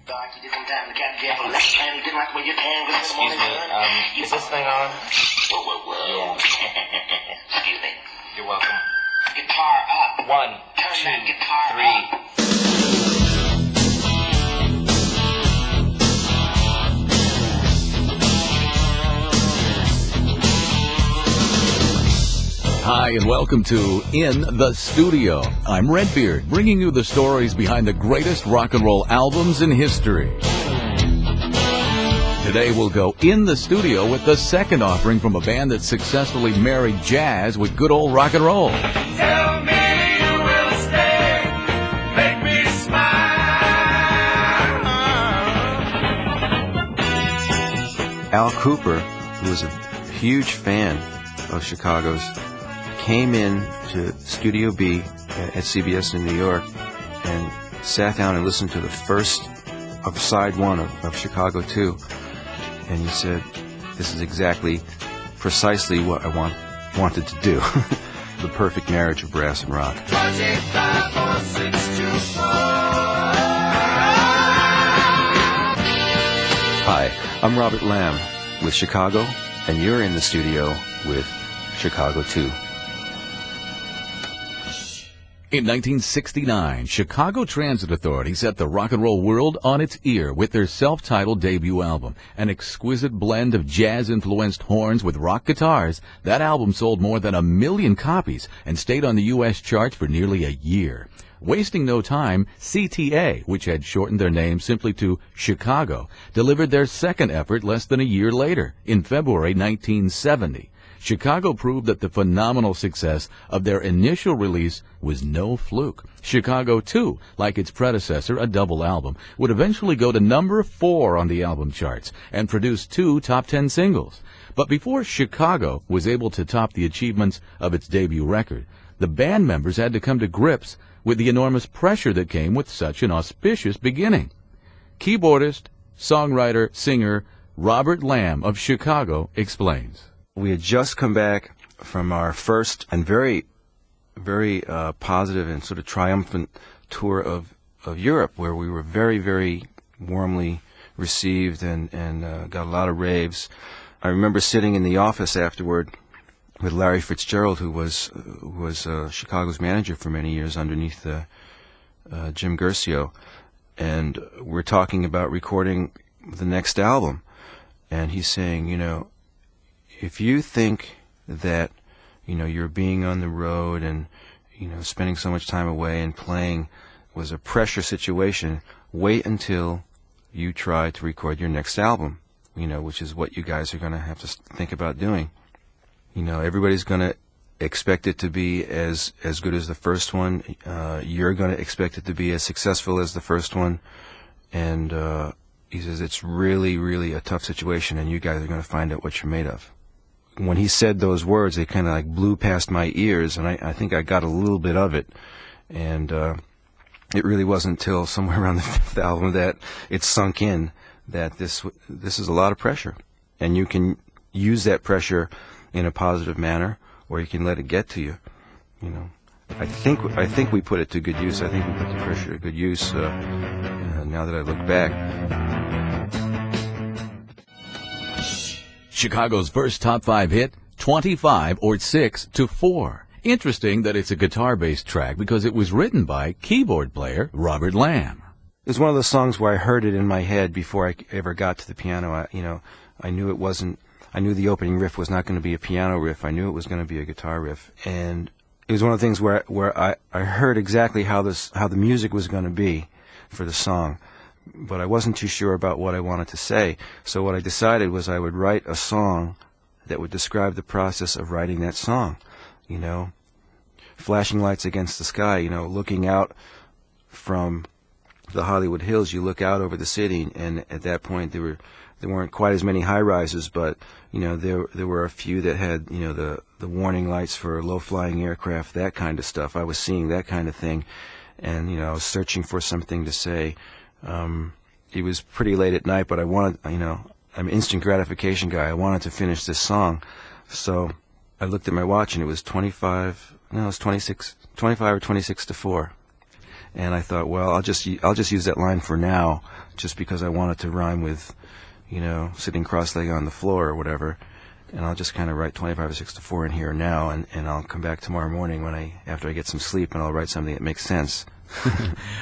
Excuse me, is this thing on? Whoa. Yeah. Excuse me. You're welcome. Guitar up. 1, Turn 2, that guitar 3. up. Hi, and welcome to In the Studio. I'm Redbeard, bringing you the stories behind the greatest rock and roll albums in history. Today we'll go in the studio with the second offering from a band that successfully married jazz with good old rock and roll. Tell me you will stay, make me smile. Al Cooper, who was a huge fan of Chicago's, came in to Studio B at CBS in New York and sat down and listened to the first of side one of Chicago 2. And he said, this is precisely what I wanted to do. The perfect marriage of brass and rock. 254624. Hi, I'm Robert Lamb with Chicago, and you're in the studio with Chicago 2. In 1969, Chicago Transit Authority set the rock and roll world on its ear with their self-titled debut album, an exquisite blend of jazz-influenced horns with rock guitars. That album sold more than 1 million copies and stayed on the U.S. charts for nearly a year. Wasting no time, CTA, which had shortened their name simply to Chicago, delivered their second effort less than a year later, in February 1970. Chicago proved that the phenomenal success of their initial release was no fluke. Chicago 2, like its predecessor, a double album, would eventually go to number 4 on the album charts and produce 2 top 10 singles. But before Chicago was able to top the achievements of its debut record, the band members had to come to grips with the enormous pressure that came with such an auspicious beginning. Keyboardist, songwriter, singer Robert Lamb of Chicago explains. We had just come back from our first and very positive and sort of triumphant tour of Europe, where we were very, very warmly received and got a lot of raves. I remember sitting in the office afterward with Larry Fitzgerald, who was Chicago's manager for many years underneath Jim Guercio, and we're talking about recording the next album, and he's saying, if you think that, you're being on the road and, spending so much time away and playing was a pressure situation, wait until you try to record your next album, which is what you guys are going to have to think about doing. Everybody's going to expect it to be as good as the first one. You're going to expect it to be as successful as the first one. And he says it's really, really a tough situation, and you guys are going to find out what you're made of. When he said those words, they kind of blew past my ears, and I think I got a little bit of it. And it really wasn't until somewhere around the 5th album that it sunk in that this is a lot of pressure. And you can use that pressure in a positive manner, or you can let it get to you. I think we put it to good use. I think we put the pressure to good use now that I look back. Chicago's first top 5 hit, 25 or 6-4. Interesting that it's a guitar-based track because it was written by keyboard player Robert Lamb. It was one of those songs where I heard it in my head before I ever got to the piano. I knew it wasn't. I knew the opening riff was not going to be a piano riff. I knew it was going to be a guitar riff, and it was one of the things where I heard exactly how the music was going to be for the song. But I wasn't too sure about what I wanted to say. So what I decided was I would write a song that would describe the process of writing that song. Flashing lights against the sky, looking out from the Hollywood Hills, you look out over the city, and at that point there weren't quite as many high-rises, but there were a few that had the warning lights for low-flying aircraft, that kind of stuff. I was seeing that kind of thing, and I was searching for something to say. It was pretty late at night, but I wanted, I'm an instant gratification guy. I wanted to finish this song. So I looked at my watch, and it was 25 or 26-4. And I thought, well, I'll just use that line for now, just because I want it to rhyme with, sitting cross-legged on the floor or whatever. And I'll just kind of write 25 or 6 to 4 in here now, and I'll come back tomorrow morning after I get some sleep, and I'll write something that makes sense.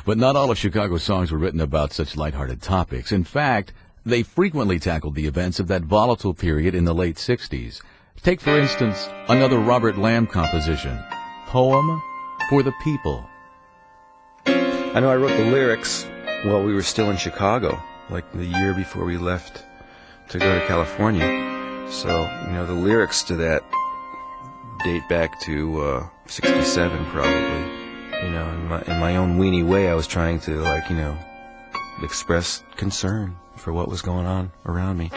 But not all of Chicago's songs were written about such lighthearted topics. In fact, they frequently tackled the events of that volatile period in the late 60s. Take, for instance, another Robert LAMM composition, Poem for the People. I know I wrote the lyrics while we were still in Chicago, like the year before we left to go to California. So, the lyrics to that date back to 67 probably. In my own weenie way, I was trying to, express concern for what was going on around me.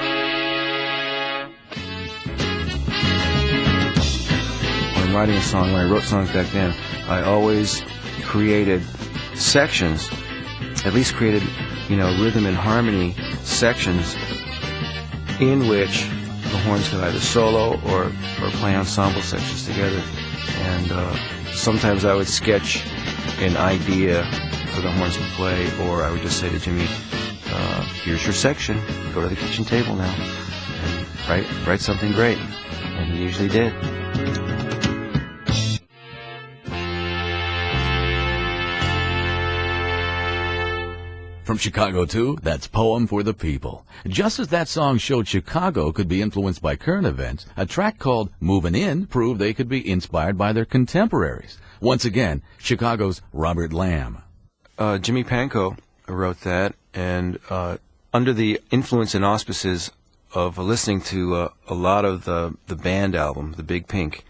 When I'm writing a song, when I wrote songs back then, I always created sections, at least created, rhythm and harmony sections in which the horns could either solo or play ensemble sections together. And sometimes I would sketch an idea for the horns to play, or I would just say to Jimmy, here's your section, go to the kitchen table now, and write something great. And he usually did. From Chicago, too, that's Poem for the People. Just as that song showed Chicago could be influenced by current events, a track called Movin' In proved they could be inspired by their contemporaries. Once again, Chicago's Robert LAMM. Jimmy Pankow wrote that, and under the influence and auspices of listening to a lot of the band album, The Big Pink,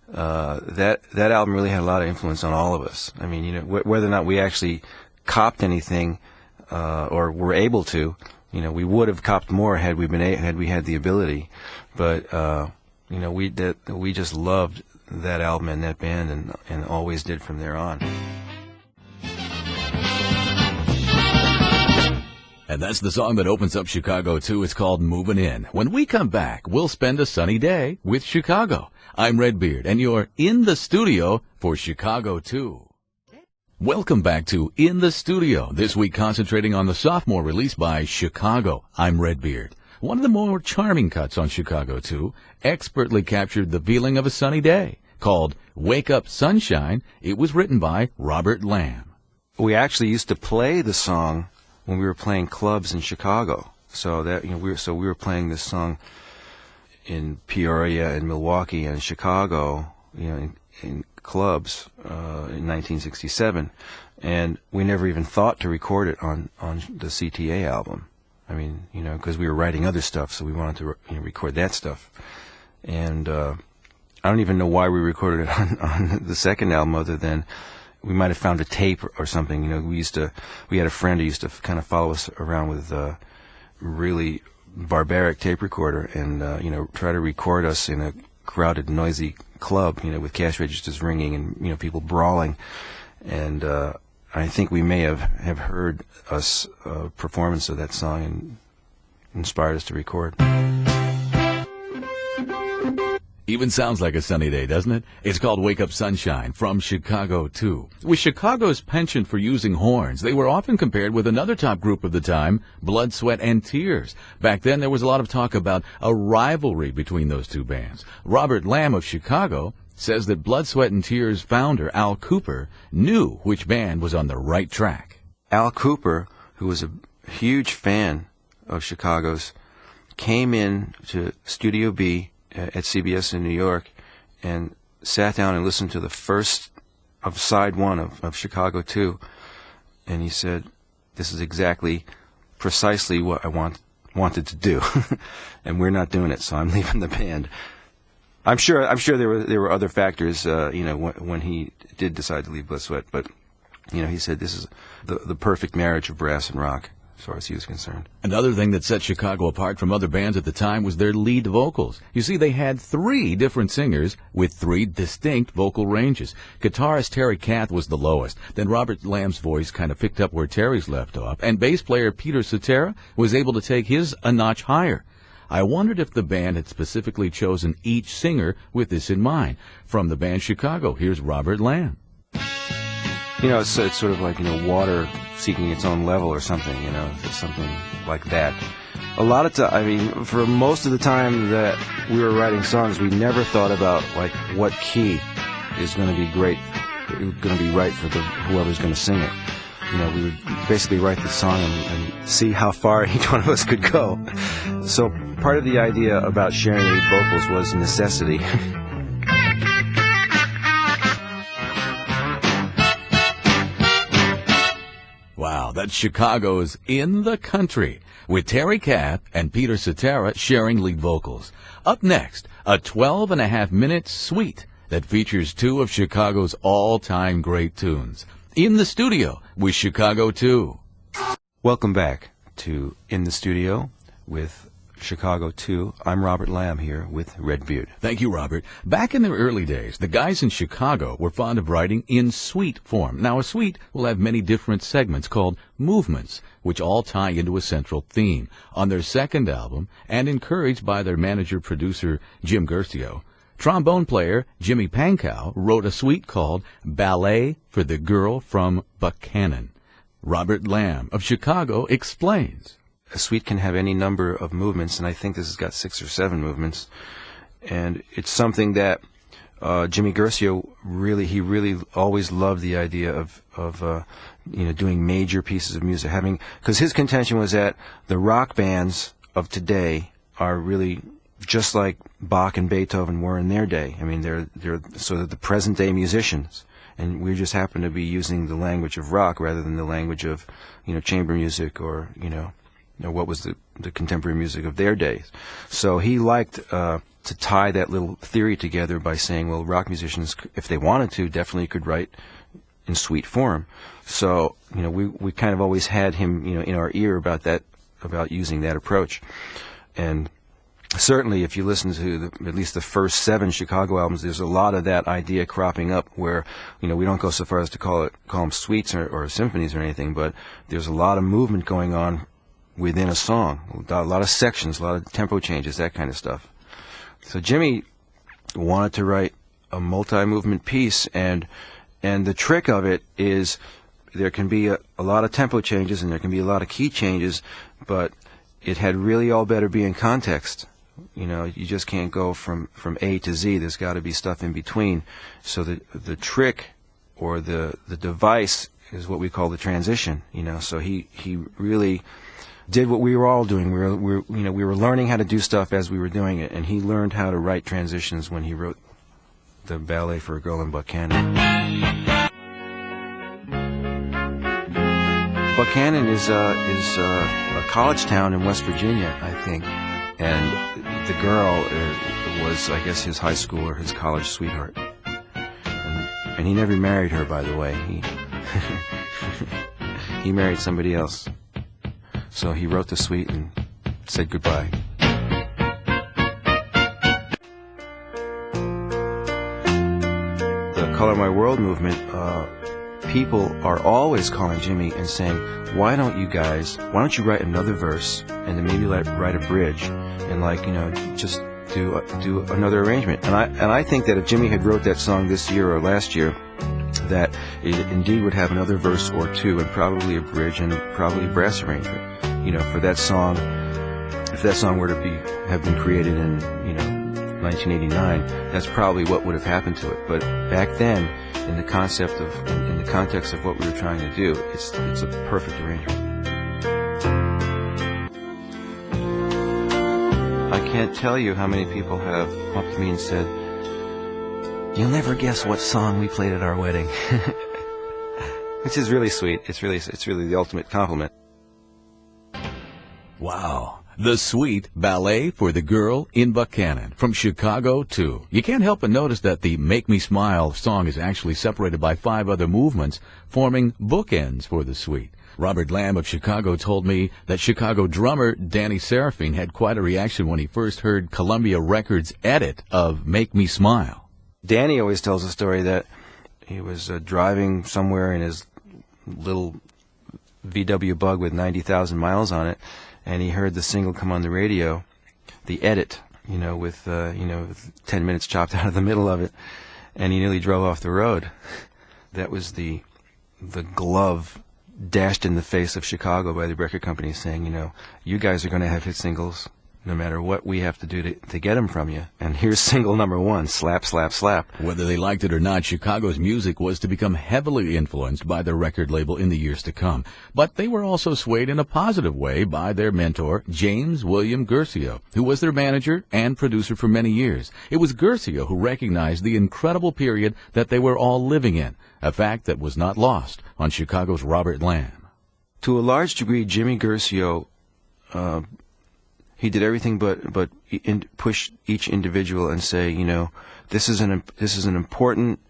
that album really had a lot of influence on all of us. I mean, whether or not we actually copped anything or were able to, we would have copped more had we had the ability. But we just loved that album and that band, and always did from there on. And that's the song that opens up Chicago, too. It's called Movin' In. When we come back, we'll spend a sunny day with Chicago. I'm Redbeard, and you're in the studio for Chicago, too. Welcome back to In the Studio, this week concentrating on the sophomore release by Chicago. I'm Redbeard. One of the more charming cuts on Chicago, too, expertly captured the feeling of a sunny day. Called Wake Up Sunshine, it was written by Robert LAMM. We actually used to play the song when we were playing clubs in Chicago. So that we were playing this song in Peoria and Milwaukee and Chicago, in clubs in 1967, and we never even thought to record it on the CTA album. I mean, because we were writing other stuff, so we wanted to record that stuff. And I don't even know why we recorded it on the second album, other than we might have found a tape or something. We had a friend who used to kind of follow us around with a really barbaric tape recorder, and try to record us in a crowded, noisy club, with cash registers ringing and people brawling. And I think we may have heard us performance of that song and inspired us to record. Even sounds like a sunny day, doesn't it? It's called Wake Up Sunshine, from Chicago, too. With Chicago's penchant for using horns, they were often compared with another top group of the time, Blood, Sweat, and Tears. Back then, there was a lot of talk about a rivalry between those two bands. Robert LAMM of Chicago says that Blood, Sweat, and Tears founder Al Kooper knew which band was on the right track. Al Kooper, who was a huge fan of Chicago's, came in to Studio B at CBS in New York and sat down and listened to the first of side one of Chicago 2, and he said, this is precisely what I wanted to do, and we're not doing it, so I'm leaving the band. I'm sure there were other factors, when he did decide to leave Blood, Sweat, but he said this is the perfect marriage of brass and rock, as far as he was concerned. Another thing that set Chicago apart from other bands at the time was their lead vocals. You see, they had 3 different singers with 3 distinct vocal ranges. Guitarist Terry Kath was the lowest. Then Robert LAMM's voice kind of picked up where Terry's left off, and bass player Peter Cetera was able to take his a notch higher. I wondered if the band had specifically chosen each singer with this in mind. From the band Chicago, here's Robert LAMM. it's sort of like, water seeking its own level or something, it's something like that. A lot of for most of the time that we were writing songs, we never thought about, like, what key is going to be great, going to be right for whoever's going to sing it. We would basically write the song and see how far each one of us could go. So part of the idea about sharing lead vocals was necessity. Wow, that's Chicago's In the Country, with Terry Kapp and Peter Cetera sharing lead vocals. Up next, a 12.5-minute suite that features two of Chicago's all-time great tunes. In the Studio with Chicago 2. Welcome back to In the Studio with Chicago 2. I'm Robert LAMM here with Redbeard. Thank you, Robert. Back in the early days, the guys in Chicago were fond of writing in suite form. Now, a suite will have many different segments called movements, which all tie into a central theme. On their second album, and encouraged by their manager-producer Jim Guercio, trombone player Jimmy Pankow wrote a suite called Ballet for the Girl from Buchanan. Robert LAMM of Chicago explains. A suite can have any number of movements, and I think this has got 6 or 7 movements. And it's something that Jimmy Guercio really always loved the idea of doing major pieces of music, because his contention was that the rock bands of today are really just like Bach and Beethoven were in their day. I mean, they're sort of the present day musicians, and we just happen to be using the language of rock rather than the language of chamber music or what was the contemporary music of their days. So he liked to tie that little theory together by saying, well, rock musicians, if they wanted to, definitely could write in suite form. So we kind of always had him in our ear about that, about using that approach. And certainly, if you listen to at least the first 7 Chicago albums, there's a lot of that idea cropping up where, we don't go so far as to call them suites or symphonies or anything, but there's a lot of movement going on within a song, a lot of sections, a lot of tempo changes, that kind of stuff. So Jimmy wanted to write a multi-movement piece, and the trick of it is there can be a lot of tempo changes and there can be a lot of key changes, but it had really all better be in context. You just can't go from A to Z. There's got to be stuff in between. So the trick or the device is what we call the transition. So he really did what we were all doing. We were learning how to do stuff as we were doing it, and he learned how to write transitions when he wrote the Ballet for a Girl in Buchanan. Buchanan is a college town in West Virginia, I think, and the girl was, I guess, his high school or his college sweetheart, and he never married her, by the way. He married somebody else. So he wrote the suite and said goodbye. The Color My World movement, people are always calling Jimmy and saying, why don't you write another verse and then maybe write a bridge and just do another arrangement. And I think that if Jimmy had wrote that song this year or last year, that it indeed would have another verse or two and probably a bridge and probably a brass arrangement. For that song, if that song were to have been created in 1989, that's probably what would have happened to it. But back then, in the context of what we were trying to do, it's a perfect arrangement. I can't tell you how many people have come up to me and said, "You'll never guess what song we played at our wedding," which is really sweet. It's really the ultimate compliment. Wow. The suite Ballet for the Girl in Buchanan from Chicago 2. You can't help but notice that the Make Me Smile song is actually separated by 5 other movements, forming bookends for the suite. Robert LAMM of Chicago told me that Chicago drummer Danny Serafine had quite a reaction when he first heard Columbia Records' edit of Make Me Smile. Danny always tells a story that he was driving somewhere in his little VW Bug with 90,000 miles on it, and he heard the single come on the radio, the edit, with 10 minutes chopped out of the middle of it, and he nearly drove off the road. That was the the glove dashed in the face of Chicago by the record company, saying, you know, you guys are going to have hit singles no matter what we have to do to get them from you. And here's single number one, Slap, Slap, Slap. Whether they liked it or not, Chicago's music was to become heavily influenced by their record label in the years to come. But they were also swayed in a positive way by their mentor, James William Guercio, who was their manager and producer for many years. It was Guercio who recognized the incredible period that they were all living in, a fact that was not lost on Chicago's Robert Lamm. To a large degree, Jimmy Guercio, he did everything but push each individual and say, you know, this is an important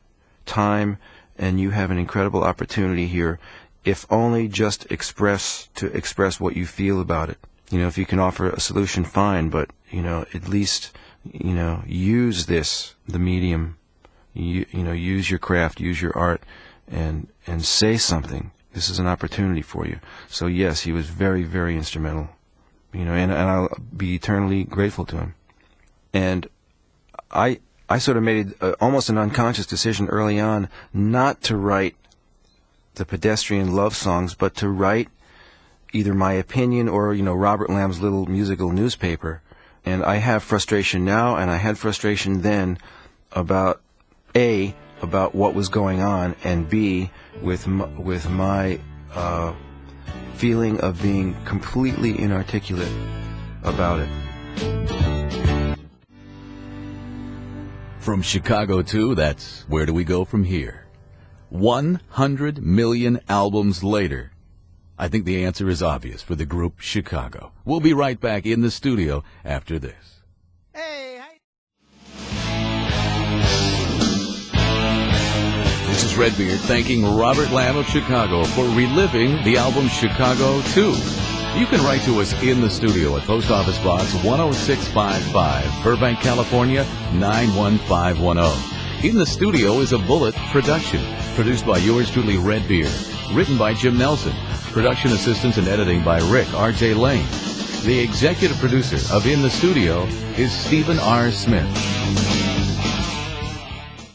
time, and you have an incredible opportunity here. If only just express what you feel about it. You know, if you can offer a solution, fine, but you know, at least, you know, use the medium. You know, use your craft, use your art, and say something. This is an opportunity for you. So yes, he was very, very instrumental. You know, and I'll be eternally grateful to him. And I sort of made almost an unconscious decision early on not to write the pedestrian love songs, but to write either my opinion or, you know, Robert Lamb's little musical newspaper. And I have frustration now, and I had frustration then about A, about what was going on, and B, with my feeling of being completely inarticulate about it. From Chicago to, that's where do we go from here? 100 million albums later. I think the answer is obvious for the group Chicago. We'll be right back in the studio after this. This is Redbeard thanking Robert Lamm of Chicago for reliving the album Chicago 2. You can write to us in the studio at Post Office Box 10655, Burbank, California 91510. In the Studio is a Bullet production, produced by yours truly, Redbeard, written by Jim Nelson, production assistance and editing by Rick R.J. Lane. The executive producer of In the Studio is Stephen R. Smith.